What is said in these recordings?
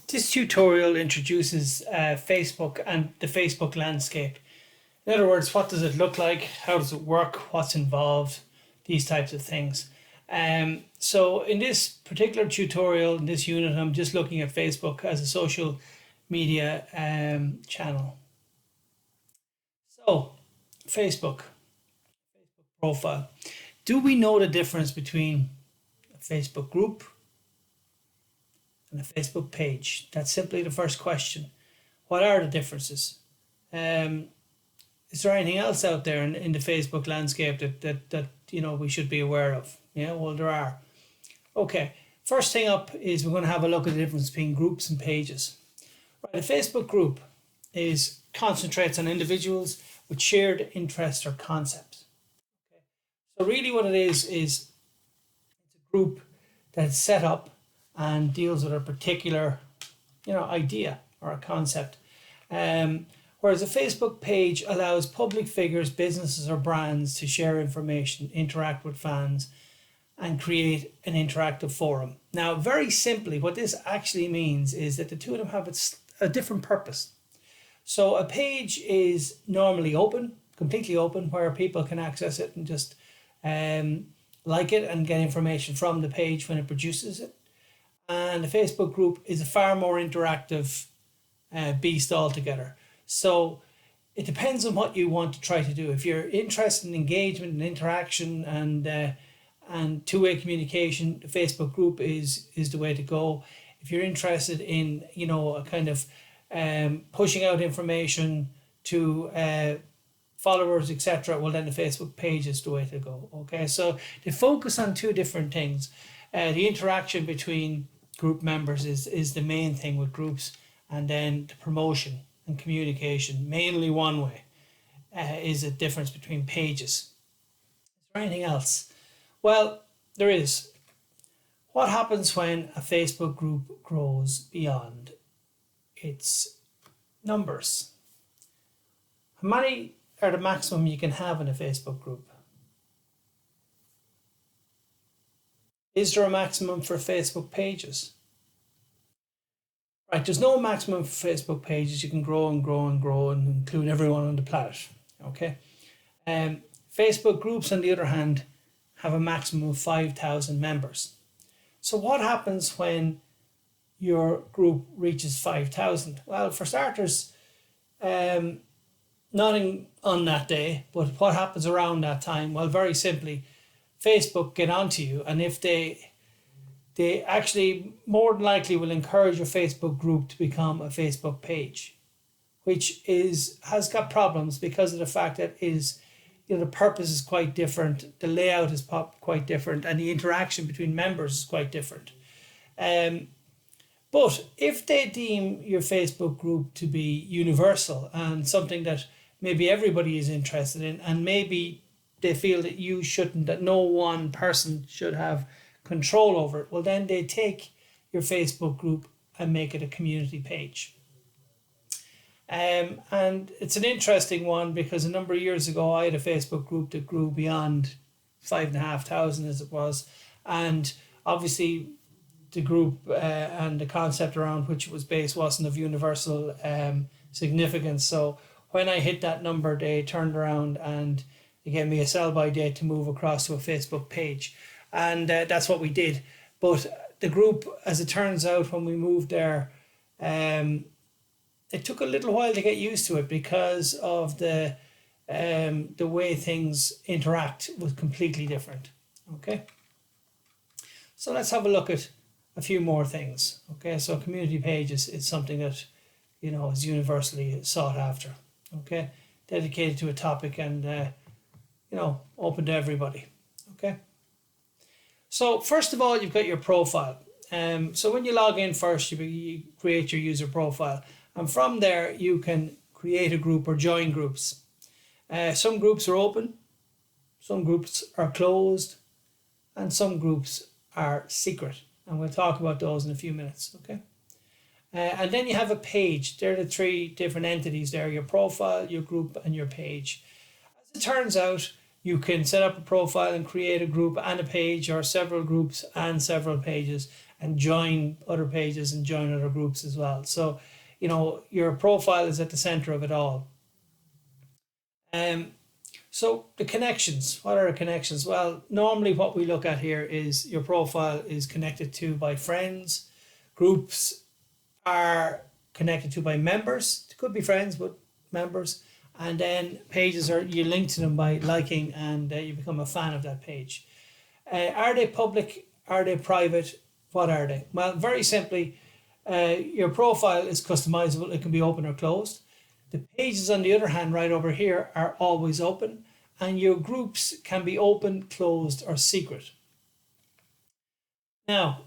This tutorial introduces Facebook and the Facebook landscape. In other words, what does it look like? How does it work? What's involved? These types of things. So in this particular tutorial, in this unit, I'm just looking at Facebook as a social media channel. So, Facebook profile. Do we know the difference between a Facebook group and a Facebook page? That's simply the first question. What are the differences? Is there anything else out there in the Facebook landscape that we should be aware of? Yeah, well, there are. Okay, first thing up is we're going to have a look at the difference between groups and pages. Right, a Facebook group concentrates on individuals with shared interests or concepts. Okay. So really what it is it's a group that's set up and deals with a particular idea or a concept. Whereas a Facebook page allows public figures, businesses or brands to share information, interact with fans and create an interactive forum. Now, very simply, what this actually means is that the two of them have a different purpose. So a page is normally open, completely open, where people can access it and just like it and get information from the page when it produces it. And a Facebook group is a far more interactive beast altogether. So it depends on what you want to try to do. If you're interested in engagement and interaction and two-way communication, the Facebook group is the way to go. If you're interested in a kind of pushing out information to followers, etc., well, then the Facebook page is the way to go. Okay, so they focus on two different things. The interaction between group members is the main thing with groups, and then the promotion and communication, mainly one way, is a difference between pages. Is there anything else? Well, there is. What happens when a Facebook group grows beyond its numbers? How many are the maximum you can have in a Facebook group? Is there a maximum for Facebook pages? Right, there's no maximum for Facebook pages. You can grow and grow and grow and include everyone on the planet. Okay. Facebook groups, on the other hand, have a maximum of 5,000 members. So what happens when your group reaches 5,000? Well, for starters, nothing on that day, but what happens around that time? Well, very simply, Facebook get onto you, and if they actually more than likely will encourage your Facebook group to become a Facebook page, which has got problems because of the fact that the purpose is quite different, the layout is quite different, and the interaction between members is quite different. But if they deem your Facebook group to be universal and something that maybe everybody is interested in, and maybe they feel that no one person should have control over it, well, then they take your Facebook group and make it a community page. And it's an interesting one because a number of years ago I had a Facebook group that grew beyond 5,500 as it was, and obviously the group and the concept around which it was based wasn't of universal significance. So when I hit that number, they turned around and they gave me a sell-by date to move across to a Facebook page. And that's what we did. But the group, as it turns out, when we moved there, it took a little while to get used to it because of the way things interact was completely different. Okay. So let's have a look at a few more things. Okay. So community pages is something that is universally sought after. Okay. Dedicated to a topic and open to everybody. Okay. So first of all, you've got your profile. So when you log in first, you create your user profile. And from there, you can create a group or join groups. Some groups are open, some groups are closed, and some groups are secret. And we'll talk about those in a few minutes, okay? And then you have a page. They're the three different entities there: your profile, your group, and your page. As it turns out, you can set up a profile and create a group and a page, or several groups and several pages. and join other pages and join other groups as well. So, your profile is at the center of it all. So the connections, what are the connections? Well, normally what we look at here is your profile is connected to by friends, groups are connected to by members. It could be friends, but members. And then pages you link to them by liking, and you become a fan of that page. Are they public? Are they private? What are they? Well, very simply, your profile is customizable. It can be open or closed. The pages, on the other hand, right over here, are always open, and your groups can be open, closed, or secret. Now,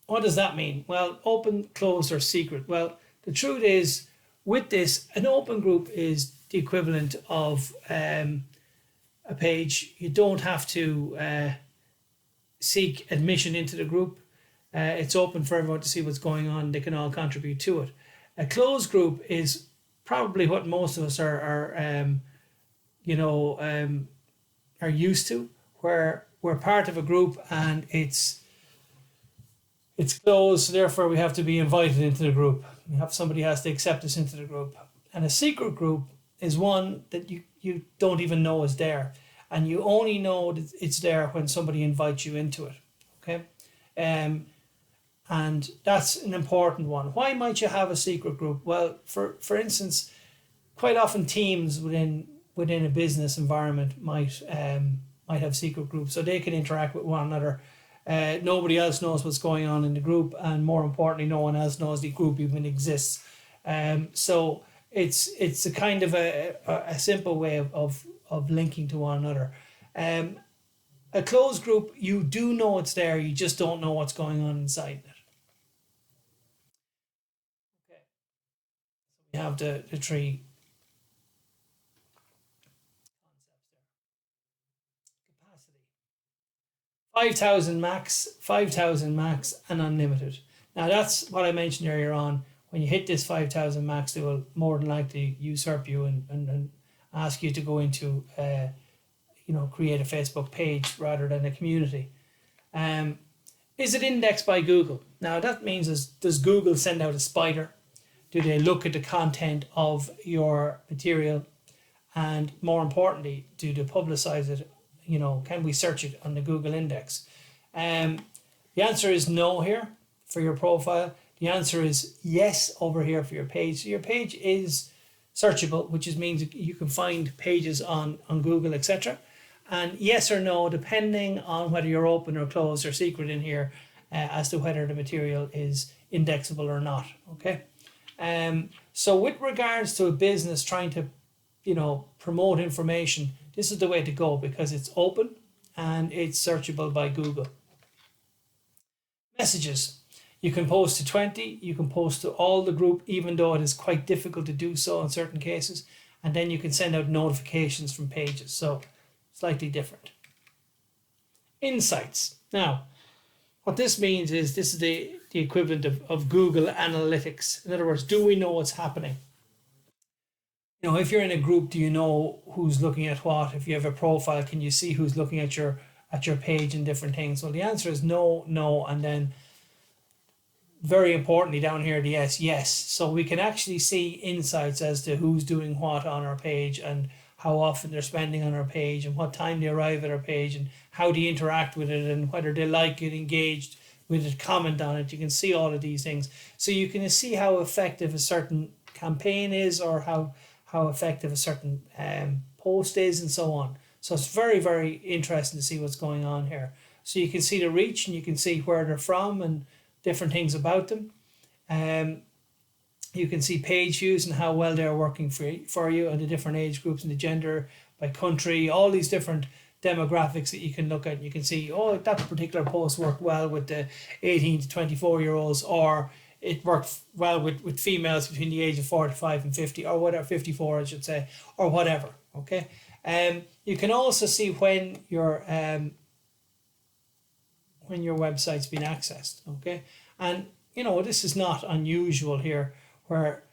what does that mean? Well, open, closed, or secret. Well, the truth is, with this, an open group is the equivalent of a page. You don't have to seek admission into the group. It's open for everyone to see what's going on. They can all contribute to it. A closed group is probably what most of us are used to, where we're part of a group and it's closed, so therefore we have to be invited into the group. Somebody has to accept us into the group. And a secret group is one that you don't even know is there, and you only know that it's there when somebody invites you into it. Okay, and that's an important one. Why might you have a secret group? Well, for instance, quite often teams within a business environment might have secret groups, so they can interact with one another. Nobody else knows what's going on in the group, and more importantly, no one else knows the group even exists. So it's a kind of a simple way of linking to one another. A closed group, you do know it's there, you just don't know what's going on inside it. Okay, so we have the three concepts there. Capacity. 5,000 max, 5,000 max, and unlimited. Now that's what I mentioned earlier on. When you hit this 5,000 max, they will more than likely usurp you and ask you to go into create a Facebook page rather than a community. Is it indexed by Google? Now that means does Google send out a spider? Do they look at the content of your material? And more importantly, do they publicize it? Can we search it on the Google index? The answer is no here for your profile. The answer is yes over here for your page. So your page is searchable, which means you can find pages on Google, etc. And yes or no, depending on whether you're open or closed or secret in here, as to whether the material is indexable or not. Okay. So with regards to a business trying to, promote information, this is the way to go because it's open and it's searchable by Google. Messages. You can post to 20, you can post to all the group, even though it is quite difficult to do so in certain cases. And then you can send out notifications from pages. So slightly different. Insights. Now, what this means is this is the equivalent of Google Analytics. In other words, do we know what's happening? If you're in a group, do you know who's looking at what? If you have a profile, can you see who's looking at your page and different things? Well, the answer is no, and then very importantly down here, the yes. So we can actually see insights as to who's doing what on our page and how often they're spending on our page and what time they arrive at our page and how they interact with it and whether they like it, engaged with it, comment on it. You can see all of these things. So you can see how effective a certain campaign is or how effective a certain post is and so on. So it's very, very interesting to see what's going on here. So you can see the reach and you can see where they're from and different things about them. You can see page views and how well they're working for you and the different age groups and the gender by country, all these different demographics that you can look at. You can see, that particular post worked well with the 18 to 24 year olds, or it worked well with females between the age of 45 and 50 or whatever, 54 I should say, or whatever. Okay. You can also see when your website's been accessed. Okay. And this is not unusual here, where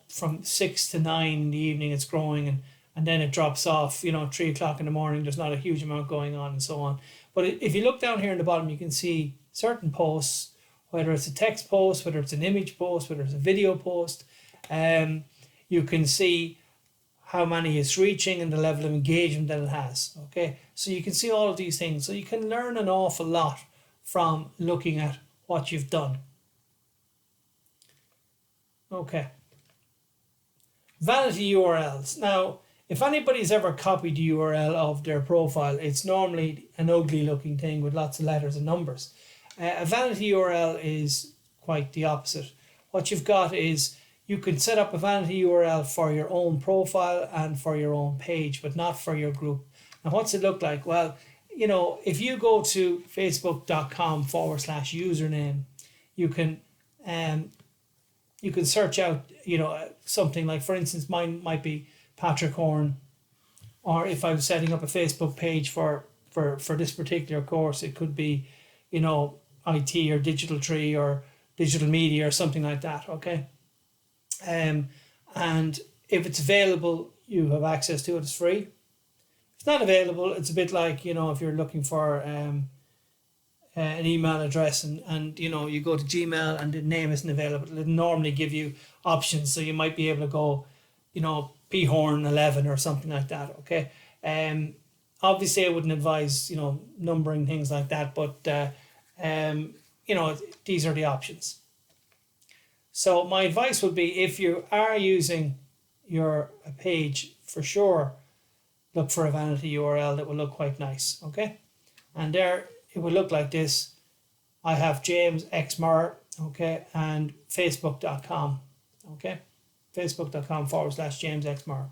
from 6 to 9 in the evening it's growing and then it drops off. 3 o'clock in the morning there's not a huge amount going on and so on. But if you look down here in the bottom, you can see certain posts whether it's a text post, whether it's an image post, whether it's a video post. You can see how many it's reaching and the level of engagement that it has. Okay, so you can see all of these things. So you can learn an awful lot from looking at what you've done. Okay. Vanity URLs. Now, if anybody's ever copied the URL of their profile, it's normally an ugly looking thing with lots of letters and numbers. A vanity URL is quite the opposite. What you've got is you can set up a vanity URL for your own profile and for your own page, but not for your group. Now, what's it look like? Well, you know, if you go to facebook.com/username, you can search out, you know, something like, for instance, mine might be Patrick Horn, or if I was setting up a Facebook page for this particular course, it could be, you know, IT or Digital Tree or digital media or something like that. Okay. And if it's available, you have access to it. It's free. If it's not available, it's a bit like, you know, if you're looking for an email address and you know, you go to Gmail and the name isn't available, it'll normally give you options. So you might be able to go, you know, phorn11 or something like that. Okay. Obviously I wouldn't advise, you know, numbering things like that, but you know, these are the options. So my advice would be, if you are using your page, for sure, look for a vanity URL that will look quite nice. Okay. And there it will look like this. I have James X Murr, okay, and facebook.com, okay, facebook.com/James X Murr.